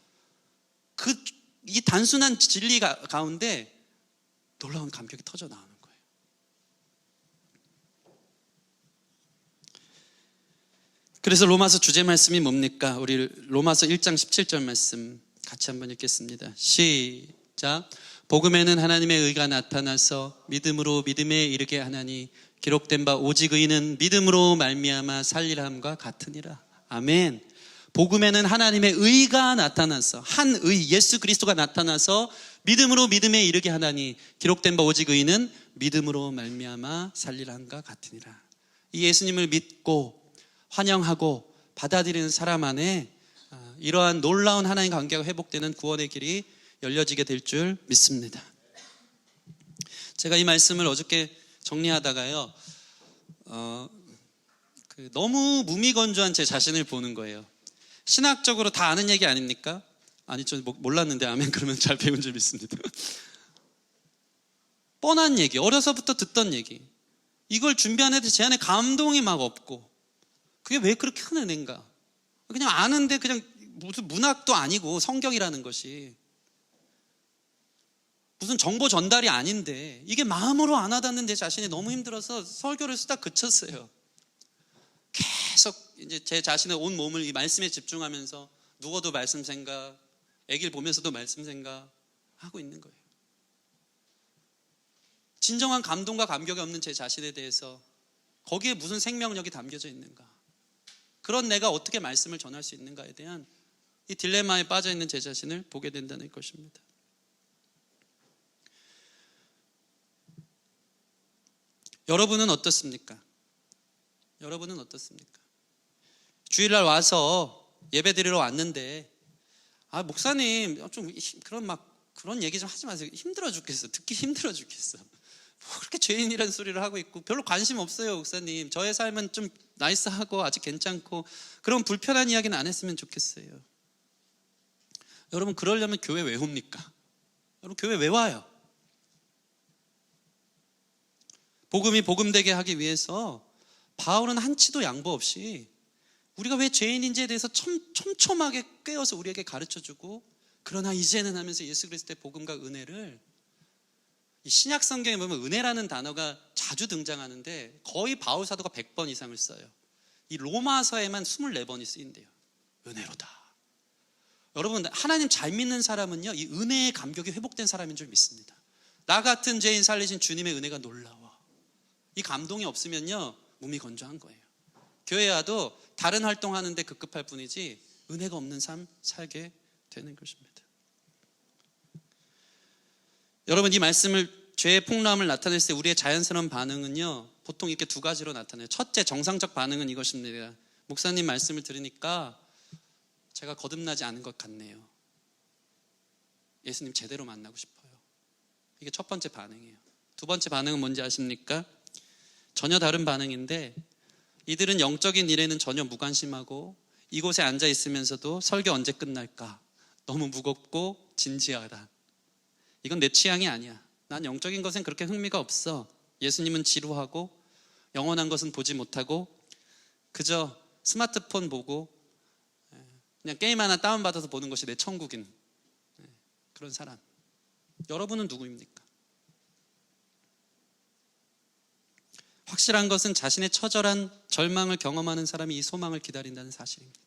이 단순한 진리 가운데 놀라운 감격이 터져 나오는 거예요. 그래서 로마서 주제 말씀이 뭡니까? 우리 로마서 1장 17절 말씀 같이 한번 읽겠습니다. 시작. 복음에는 하나님의 의가 나타나서 믿음으로 믿음에 이르게 하나니 기록된 바 오직 의는 믿음으로 말미암아 살리람과 같으니라. 아멘. 복음에는 하나님의 의가 나타나서, 한 의, 예수 그리스도가 나타나서 믿음으로 믿음에 이르게 하나니 기록된 바 오직 의는 믿음으로 말미암아 살리람과 같으니라. 이 예수님을 믿고 환영하고 받아들이는 사람 안에 이러한 놀라운 하나님 관계가 회복되는 구원의 길이 열려지게 될 줄 믿습니다. 제가 이 말씀을 어저께 정리하다가요, 너무 무미건조한 제 자신을 보는 거예요. 신학적으로 다 아는 얘기 아닙니까? 아니, 저 몰랐는데 아멘 그러면 잘 배운 줄 믿습니다. 뻔한 얘기, 어려서부터 듣던 얘기, 이걸 준비하는데 제 안에 감동이 막 없고, 그게 왜 그렇게 큰 은혜인가? 그냥 아는데 그냥 무슨 문학도 아니고 성경이라는 것이 무슨 정보 전달이 아닌데 이게 마음으로 안 와닿는 내 자신이 너무 힘들어서 설교를 쓰다 그쳤어요. 계속 이제 제 자신의 온 몸을 이 말씀에 집중하면서 누워도 말씀 생각, 애기를 보면서도 말씀 생각 하고 있는 거예요. 진정한 감동과 감격이 없는 제 자신에 대해서 거기에 무슨 생명력이 담겨져 있는가, 그런 내가 어떻게 말씀을 전할 수 있는가에 대한 이 딜레마에 빠져 있는 제 자신을 보게 된다는 것입니다. 여러분은 어떻습니까? 여러분은 어떻습니까? 주일날 와서 예배 드리러 왔는데 목사님 좀 그런 얘기 좀 하지 마세요. 힘들어 죽겠어. 듣기 힘들어 죽겠어. 뭐 그렇게 죄인이라는 소리를 하고 있고 별로 관심 없어요. 목사님 저의 삶은 좀 나이스하고 아직 괜찮고 그런 불편한 이야기는 안 했으면 좋겠어요. 여러분 그러려면 교회 왜 옵니까? 여러분 교회 왜 와요? 복음이 복음되게 하기 위해서 바울은 한치도 양보 없이 우리가 왜 죄인인지에 대해서 촘촘하게 꿰어서 우리에게 가르쳐주고, 그러나 이제는 하면서 예수 그리스도의 복음과 은혜를, 이 신약 성경에 보면 은혜라는 단어가 자주 등장하는데 거의 바울 사도가 100번 이상을 써요. 이 로마서에만 24번이 쓰인대요. 은혜로다. 여러분 하나님 잘 믿는 사람은요 이 은혜의 감격이 회복된 사람인 줄 믿습니다. 나 같은 죄인 살리신 주님의 은혜가 놀라워. 이 감동이 없으면요 몸이 건조한 거예요. 교회 와도 다른 활동하는데 급급할 뿐이지 은혜가 없는 삶 살게 되는 것입니다. 여러분 이 말씀을, 죄의 폭로함을 나타낼 때 우리의 자연스러운 반응은요 보통 이렇게 두 가지로 나타나요. 첫째, 정상적 반응은 이것입니다. 목사님 말씀을 들으니까 제가 거듭나지 않은 것 같네요. 예수님 제대로 만나고 싶어요. 이게 첫 번째 반응이에요. 두 번째 반응은 뭔지 아십니까? 전혀 다른 반응인데, 이들은 영적인 일에는 전혀 무관심하고 이곳에 앉아 있으면서도 설교 언제 끝날까, 너무 무겁고 진지하다. 이건 내 취향이 아니야. 난 영적인 것엔 그렇게 흥미가 없어. 예수님은 지루하고 영원한 것은 보지 못하고 그저 스마트폰 보고 그냥 게임 하나 다운받아서 보는 것이 내 천국인 그런 사람. 여러분은 누구입니까? 확실한 것은 자신의 처절한 절망을 경험하는 사람이 이 소망을 기다린다는 사실입니다.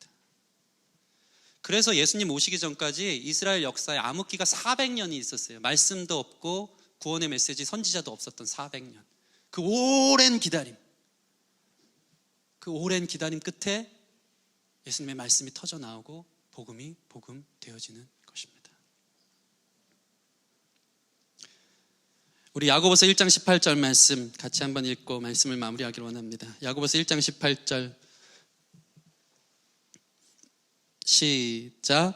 그래서 예수님 오시기 전까지 이스라엘 역사에 암흑기가 400년이 있었어요. 말씀도 없고 구원의 메시지, 선지자도 없었던 400년. 그 오랜 기다림, 그 오랜 기다림 끝에 예수님의 말씀이 터져 나오고 복음이 복음 되어지는 것입니다. 우리 야고보서 1장 18절 말씀 같이 한번 읽고 말씀을 마무리하기를 원합니다. 야고보서 1장 18절 시작.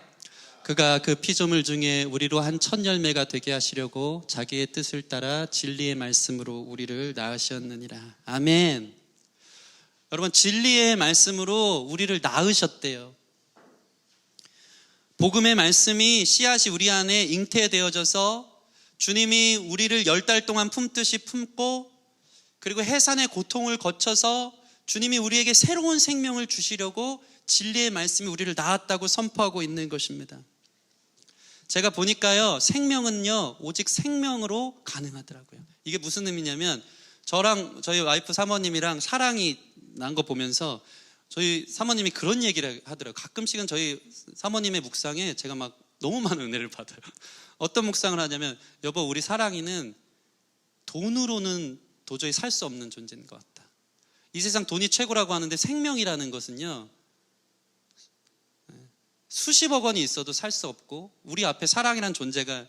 그가 그 피조물 중에 우리로 한 첫 열매가 되게 하시려고 자기의 뜻을 따라 진리의 말씀으로 우리를 낳으셨느니라. 아멘. 여러분 진리의 말씀으로 우리를 낳으셨대요. 복음의 말씀이 씨앗이 우리 안에 잉태되어져서 주님이 우리를 10달 동안 품듯이 품고, 그리고 해산의 고통을 거쳐서 주님이 우리에게 새로운 생명을 주시려고 진리의 말씀이 우리를 낳았다고 선포하고 있는 것입니다. 제가 보니까요 생명은요 오직 생명으로 가능하더라고요. 이게 무슨 의미냐면, 저랑 저희 와이프 사모님이랑 사랑이 난 거 보면서 저희 사모님이 그런 얘기를 하더라고요. 가끔씩은 저희 사모님의 묵상에 제가 막 너무 많은 은혜를 받아요. 어떤 묵상을 하냐면, 여보 우리 사랑이는 돈으로는 도저히 살 수 없는 존재인 것 같다. 이 세상 돈이 최고라고 하는데 생명이라는 것은요 수십억 원이 있어도 살 수 없고, 우리 앞에 사랑이라는 존재가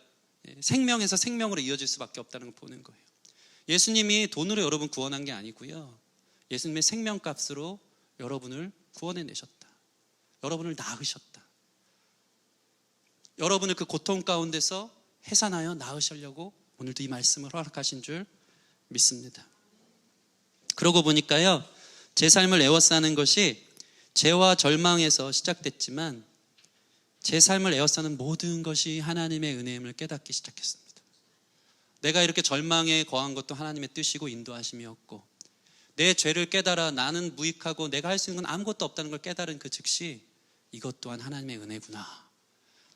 생명에서 생명으로 이어질 수밖에 없다는 걸 보는 거예요. 예수님이 돈으로 여러분 구원한 게 아니고요, 예수님의 생명값으로 여러분을 구원해내셨다. 여러분을 낳으셨다. 여러분을 그 고통 가운데서 해산하여 낳으시려고 오늘도 이 말씀을 허락하신 줄 믿습니다. 그러고 보니까요 제 삶을 에워싸는 것이 죄와 절망에서 시작됐지만, 제 삶을 에워싸는 모든 것이 하나님의 은혜임을 깨닫기 시작했습니다. 내가 이렇게 절망에 거한 것도 하나님의 뜻이고 인도하심이었고, 내 죄를 깨달아 나는 무익하고 내가 할 수 있는 건 아무것도 없다는 걸 깨달은 그 즉시 이것 또한 하나님의 은혜구나.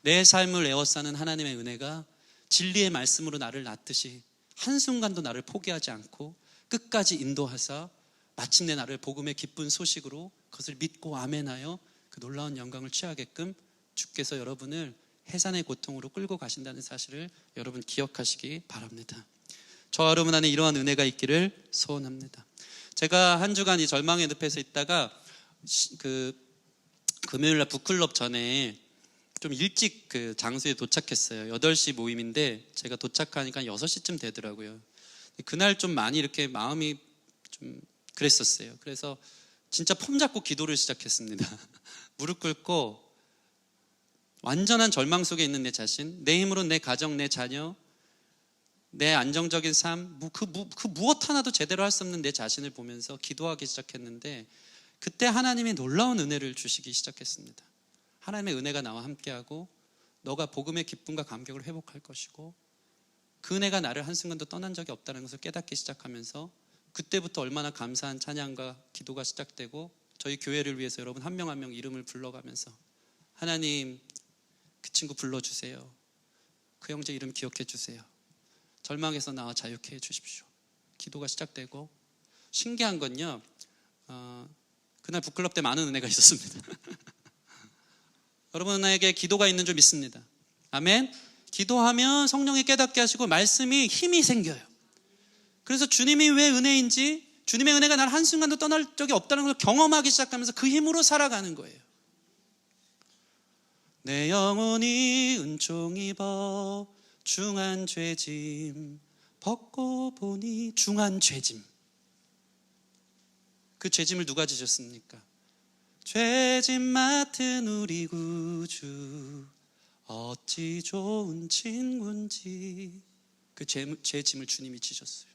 내 삶을 에워싸는 하나님의 은혜가 진리의 말씀으로 나를 낳듯이 한순간도 나를 포기하지 않고 끝까지 인도하사 마침내 나를 복음의 기쁜 소식으로 그것을 믿고 아멘하여 그 놀라운 영광을 취하게끔 주께서 여러분을 해산의 고통으로 끌고 가신다는 사실을 여러분 기억하시기 바랍니다. 저와 여러분 안에 이러한 은혜가 있기를 소원합니다. 제가 한 주간 이 절망의 늪에서 있다가 금요일날 북클럽 전에 좀 일찍 그 장소에 도착했어요. 8시 모임인데 제가 도착하니까 6시쯤 되더라고요. 그날 좀 많이 이렇게 마음이 좀 그랬었어요. 그래서 진짜 폼 잡고 기도를 시작했습니다. 무릎 꿇고 완전한 절망 속에 있는 내 자신, 내 힘으로 내 가정, 내 자녀, 내 안정적인 삶, 그 무엇 하나도 제대로 할 수 없는 내 자신을 보면서 기도하기 시작했는데, 그때 하나님이 놀라운 은혜를 주시기 시작했습니다. 하나님의 은혜가 나와 함께하고 너가 복음의 기쁨과 감격을 회복할 것이고 그 은혜가 나를 한순간도 떠난 적이 없다는 것을 깨닫기 시작하면서 그때부터 얼마나 감사한 찬양과 기도가 시작되고, 저희 교회를 위해서 여러분 한 명 한 명 이름을 불러가면서 하나님 그 친구 불러주세요, 그 형제 이름 기억해 주세요, 절망에서 나와 자유케 해주십시오, 기도가 시작되고, 신기한 건요, 그날 북클럽 때 많은 은혜가 있었습니다. 여러분에게 기도가 있는 줄 믿습니다. 아멘. 기도하면 성령이 깨닫게 하시고 말씀이 힘이 생겨요. 그래서 주님이 왜 은혜인지, 주님의 은혜가 나를 한순간도 떠날 적이 없다는 걸 경험하기 시작하면서 그 힘으로 살아가는 거예요. 내 영혼이 은총 입어 중한 죄짐 벗고 보니, 중한 죄짐, 그 죄짐을 누가 지셨습니까? 죄짐 맡은 우리 구주 어찌 좋은 친구인지, 그 죄짐을 주님이 지셨어요.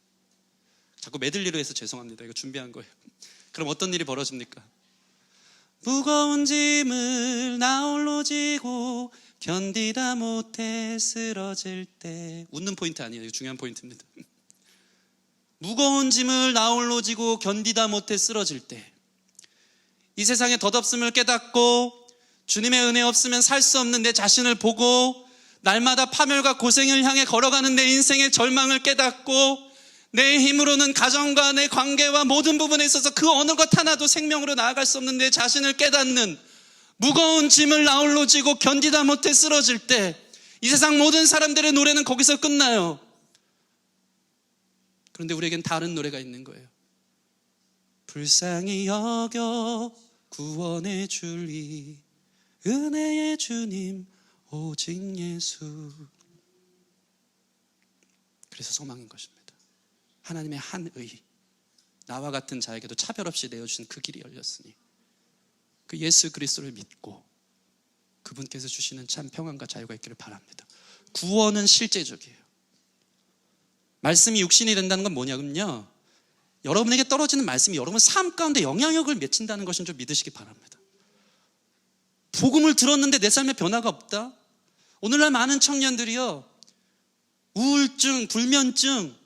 자꾸 메들리로 해서 죄송합니다. 이거 준비한 거예요. 그럼 어떤 일이 벌어집니까? 무거운 짐을 나 홀로 지고 견디다 못해 쓰러질 때, 웃는 포인트 아니에요. 이거 중요한 포인트입니다. 무거운 짐을 나 홀로 지고 견디다 못해 쓰러질 때, 이 세상의 덧없음을 깨닫고 주님의 은혜 없으면 살 수 없는 내 자신을 보고 날마다 파멸과 고생을 향해 걸어가는 내 인생의 절망을 깨닫고 내 힘으로는 가정과 내 관계와 모든 부분에 있어서 그 어느 것 하나도 생명으로 나아갈 수 없는 내 자신을 깨닫는, 무거운 짐을 나 홀로 지고 견디다 못해 쓰러질 때, 이 세상 모든 사람들의 노래는 거기서 끝나요. 그런데 우리에겐 다른 노래가 있는 거예요. 불쌍히 여겨 구원해 줄리 은혜의 주님 오직 예수. 그래서 소망인 것입니다. 하나님의 한 의, 나와 같은 자에게도 차별 없이 내어주신 그 길이 열렸으니 그 예수 그리스도를 믿고 그분께서 주시는 참 평안과 자유가 있기를 바랍니다. 구원은 실제적이에요. 말씀이 육신이 된다는 건 뭐냐면요, 여러분에게 떨어지는 말씀이 여러분 삶 가운데 영향력을 미친다는 것인 줄 믿으시기 바랍니다. 복음을 들었는데 내 삶에 변화가 없다? 오늘날 많은 청년들이요, 우울증, 불면증,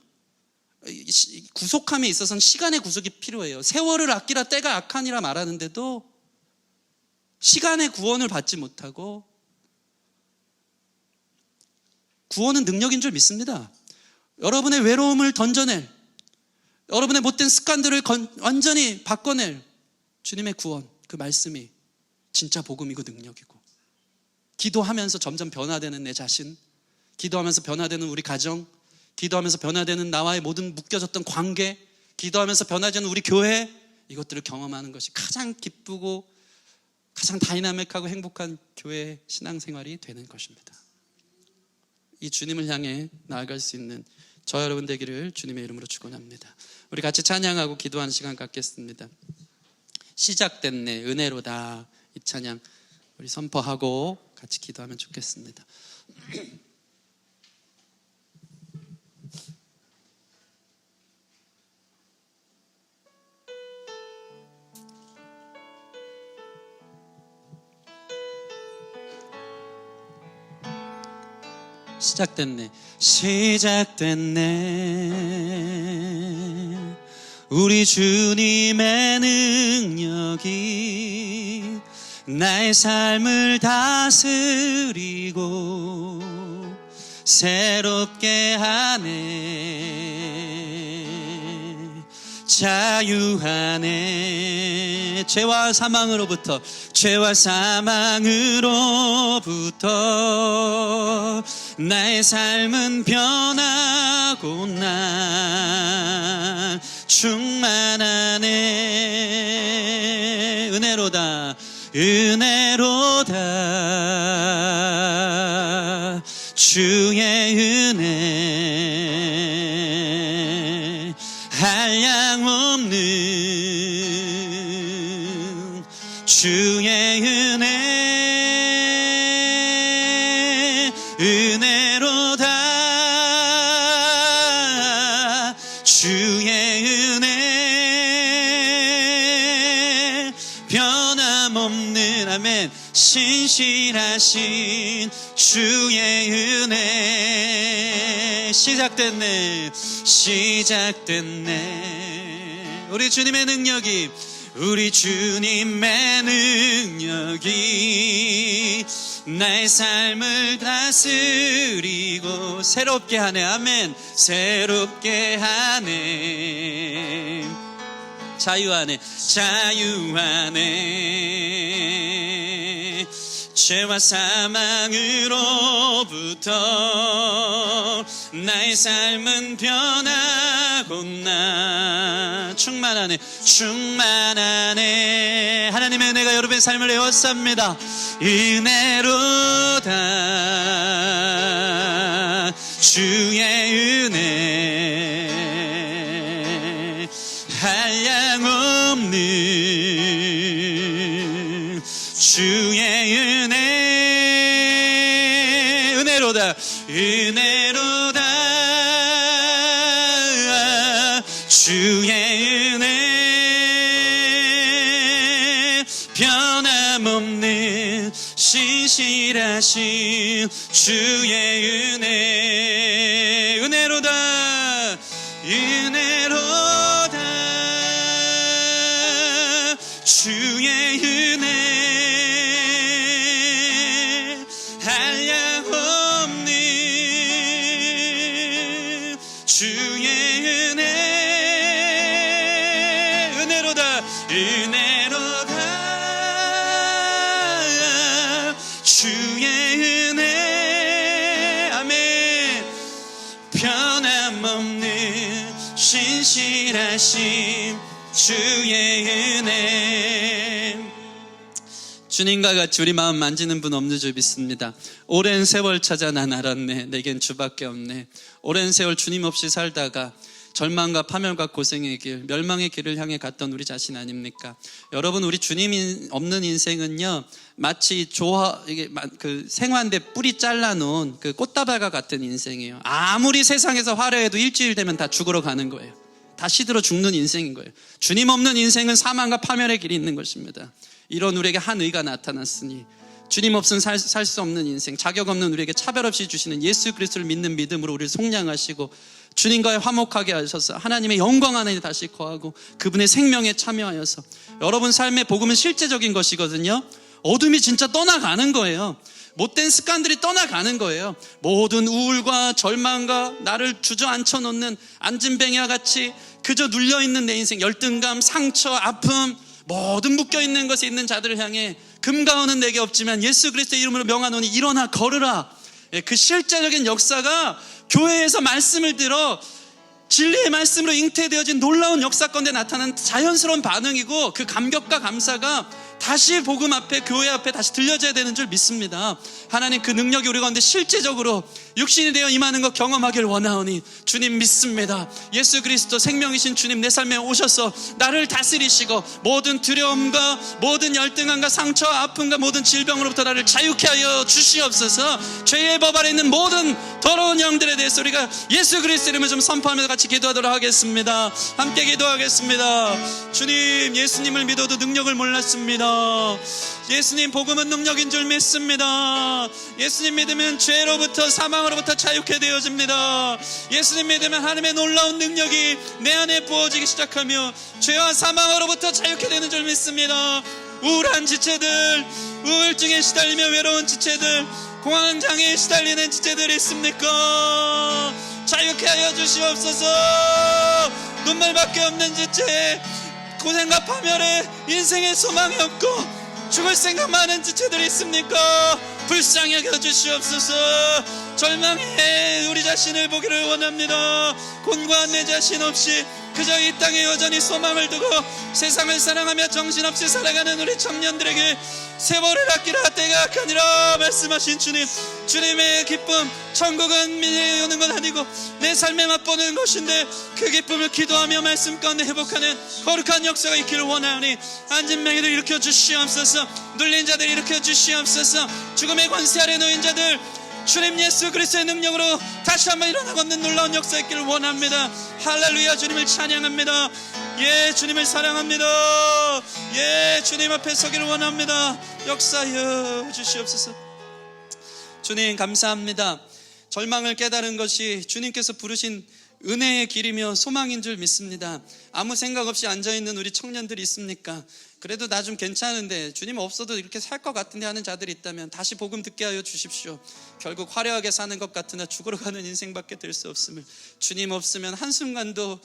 구속함에 있어서는 시간의 구속이 필요해요. 세월을 아끼라 때가 악하니라 말하는데도 시간의 구원을 받지 못하고, 구원은 능력인 줄 믿습니다. 여러분의 외로움을 던져낼, 여러분의 못된 습관들을 완전히 바꿔낼 주님의 구원, 그 말씀이 진짜 복음이고 능력이고, 기도하면서 점점 변화되는 내 자신, 기도하면서 변화되는 우리 가정, 기도하면서 변화되는 나와의 모든 묶여졌던 관계, 기도하면서 변화되는 우리 교회, 이것들을 경험하는 것이 가장 기쁘고 가장 다이나믹하고 행복한 교회 신앙생활이 되는 것입니다. 이 주님을 향해 나아갈 수 있는 저 여러분 되기를 주님의 이름으로 축원합니다. 우리 같이 찬양하고 기도하는 시간 갖겠습니다. 시작됐네 은혜로다, 이 찬양 우리 선포하고 같이 기도하면 좋겠습니다. 시작됐네, 시작됐네 우리 주님의 능력이 나의 삶을 다스리고 새롭게 하네. 자유하네. 죄와 사망으로부터 나의 삶은 변하고 난 충만하네. 은혜로다 주의 은혜 한량없는 주의 은혜로다 주의 은혜 변함없는 아멘 신실하신 주의 은혜 시작됐네 우리 주님의 능력이 나의 삶을 다스리고 새롭게 하네. 아멘. 새롭게 하네. 자유하네. 죄와 사망으로부터 나의 삶은 변하고 나 충만하네. 하나님의 은혜가 여러분의 삶을 에워쌉니다. 은혜로다 주의 은혜 한량없는 주의 은혜로다 주의 은혜 변함없는 신실하신 주의 은혜로다 주의 은혜 한량없는 주의 은혜로다 주의 은혜 아멘 변함없는 신실하심 주의 은혜 주님과 같이 우리 마음 만지는 분 없는 줄 믿습니다. 오랜 세월 찾아 난 알았네. 내겐 주밖에 없네. 오랜 세월 주님 없이 살다가 절망과 파멸과 고생의 길, 멸망의 길을 향해 갔던 우리 자신 아닙니까? 여러분, 우리 주님 없는 인생은요, 마치 그 생화인데 뿌리 잘라놓은 그 꽃다발과 같은 인생이에요. 아무리 세상에서 화려해도 일주일 되면 다 죽으러 가는 거예요. 다 시들어 죽는 인생인 거예요. 주님 없는 인생은 사망과 파멸의 길이 있는 것입니다. 이런 우리에게 한 의가 나타났으니 주님 없으면 살 수 없는 인생, 자격 없는 우리에게 차별 없이 주시는 예수 그리스도를 믿는 믿음으로 우리를 속량하시고 주님과의 화목하게 하셔서 하나님의 영광 안에 다시 거하고 그분의 생명에 참여하여서 여러분 삶의 복음은 실제적인 것이거든요. 어둠이 진짜 떠나가는 거예요. 못된 습관들이 떠나가는 거예요. 모든 우울과 절망과 나를 주저앉혀 놓는 안진뱅이와 같이 그저 눌려있는 내 인생, 열등감, 상처, 아픔, 모든 묶여있는 것에 있는 자들을 향해 금가오는 내게 없지만 예수 그리스도의 이름으로 명하노니 일어나 걸으라. 그 실제적인 역사가 교회에서 말씀을 들어 진리의 말씀으로 잉태되어진 놀라운 역사 가운데 나타난 자연스러운 반응이고 그 감격과 감사가 다시 복음 앞에 교회 앞에 다시 들려져야 되는 줄 믿습니다. 하나님 그 능력이 우리 가운데 실제적으로 육신이 되어 임하는 것 경험하길 원하오니 주님 믿습니다. 예수 그리스도 생명이신 주님 내 삶에 오셔서 나를 다스리시고 모든 두려움과 모든 열등함과 상처와 아픔과 모든 질병으로부터 나를 자유케 하여 주시옵소서. 죄의 법 아래 있는 모든 더러운 영들에 대해서 우리가 예수 그리스도 이름을 좀 선포하면서 같이 기도하도록 하겠습니다. 함께 기도하겠습니다. 주님, 예수님을 믿어도 능력을 몰랐습니다. 예수님 복음은 능력인 줄 믿습니다. 예수님 믿으면 죄로부터 사망으로부터 자유케 되어집니다. 예수님 믿으면 하나님의 놀라운 능력이 내 안에 부어지기 시작하며 죄와 사망으로부터 자유케 되는 줄 믿습니다. 우울한 지체들, 우울증에 시달리며 외로운 지체들, 공황장애에 시달리는 지체들이 있습니까? 자유케 하여 주시옵소서. 눈물밖에 없는 지체, 고생과 파멸에 인생의 소망이 없고 죽을 생각 많은 지체들이 있습니까? 불쌍히 여겨 주시옵소서. 절망해 우리 자신을 보기를 원합니다. 곤고한 내 자신 없이 그저 이 땅에 여전히 소망을 두고 세상을 사랑하며 정신없이 살아가는 우리 청년들에게 세월을 아끼라 때가 악하니라 말씀하신 주님, 주님의 기쁨, 천국은 미래에 오는 건 아니고 내 삶에 맛보는 것인데 그 기쁨을 기도하며 말씀 가운데 회복하는 거룩한 역사가 있기를 원하오니 앉은 명예를 일으켜 주시옵소서. 눌린 자들 일으켜 주시옵소서. 죽음의 권세 아래 놓인 자들 주님 예수 그리스도의 능력으로 다시 한번 일어나 걷는 놀라운 역사 있기를 원합니다. 할렐루야. 주님을 찬양합니다. 예, 주님을 사랑합니다. 예, 주님 앞에 서기를 원합니다. 역사하여 주시옵소서. 주님 감사합니다. 절망을 깨달은 것이 주님께서 부르신 은혜의 길이며 소망인 줄 믿습니다. 아무 생각 없이 앉아있는 우리 청년들이 있습니까? 그래도 나 좀 괜찮은데 주님 없어도 이렇게 살 것 같은데 하는 자들이 있다면 다시 복음 듣게 하여 주십시오. 결국 화려하게 사는 것 같으나 죽으러 가는 인생밖에 될 수 없음을, 주님 없으면 한순간도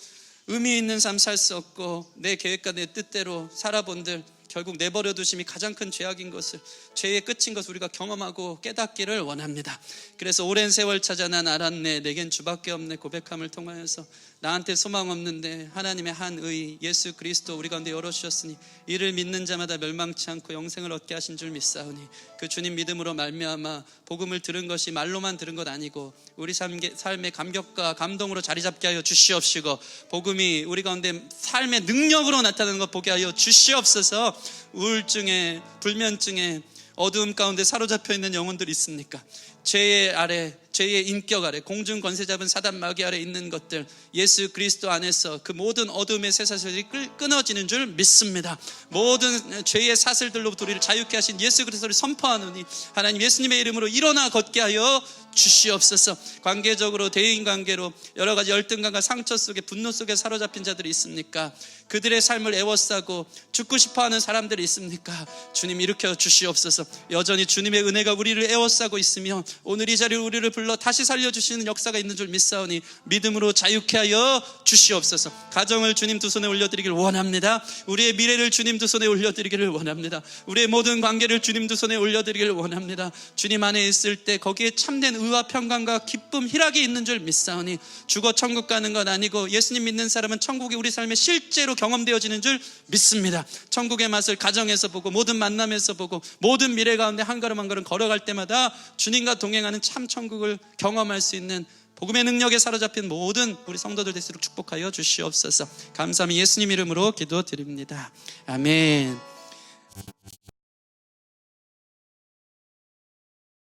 의미 있는 삶 살 수 없고 내 계획과 내 뜻대로 살아본들 결국 내버려 두심이 가장 큰 죄악인 것을, 죄의 끝인 것을 우리가 경험하고 깨닫기를 원합니다. 그래서 오랜 세월 찾아 난 알았네, 내겐 주밖에 없네 고백함을 통하여서 나한테 소망 없는데 하나님의 한 의 예수 그리스도 우리 가운데 열어주셨으니 이를 믿는 자마다 멸망치 않고 영생을 얻게 하신 줄 믿사오니 그 주님 믿음으로 말미암아 복음을 들은 것이 말로만 들은 것 아니고 우리 삶의 감격과 감동으로 자리 잡게 하여 주시옵시고 복음이 우리 가운데 삶의 능력으로 나타나는 것 보게 하여 주시옵소서. 우울증에, 불면증에, 어두움 가운데 사로잡혀 있는 영혼들이 있습니까? 죄의 아래, 죄의 인격 아래, 공중 권세 잡은 사단 마귀 아래 있는 것들, 예수 그리스도 안에서 그 모든 어둠의 쇠사슬이 끊어지는 줄 믿습니다. 모든 죄의 사슬들로부터 우리를 자유케 하신 예수 그리스도를 선포하노니 하나님 예수님의 이름으로 일어나 걷게 하여 주시옵소서. 관계적으로 대인 관계로 여러 가지 열등감과 상처 속에, 분노 속에 사로잡힌 자들이 있습니까? 그들의 삶을 애워싸고 죽고 싶어하는 사람들이 있습니까? 주님 일으켜 주시옵소서. 여전히 주님의 은혜가 우리를 애워싸고 있으며 오늘 이 자리를 우리를 불러 다시 살려주시는 역사가 있는 줄 믿사오니 믿음으로 자유케 하여 주시옵소서. 가정을 주님 두 손에 올려드리기를 원합니다. 우리의 미래를 주님 두 손에 올려드리기를 원합니다. 우리의 모든 관계를 주님 두 손에 올려드리기를 원합니다. 주님 안에 있을 때 거기에 참된 의와 평강과 기쁨, 희락이 있는 줄 믿사오니 죽어 천국 가는 건 아니고 예수님 믿는 사람은 천국이 우리 삶에 실제로 경험되어지는 줄 믿습니다. 천국의 맛을 가정에서 보고 모든 만남에서 보고 모든 미래 가운데 한 걸음 한 걸음 걸어갈 때마다 주님과 동행하는 참 천국을 경험할 수 있는 복음의 능력에 사로잡힌 모든 우리 성도들 되시도록 축복하여 주시옵소서. 감사함이 예수님 이름으로 기도드립니다. 아멘.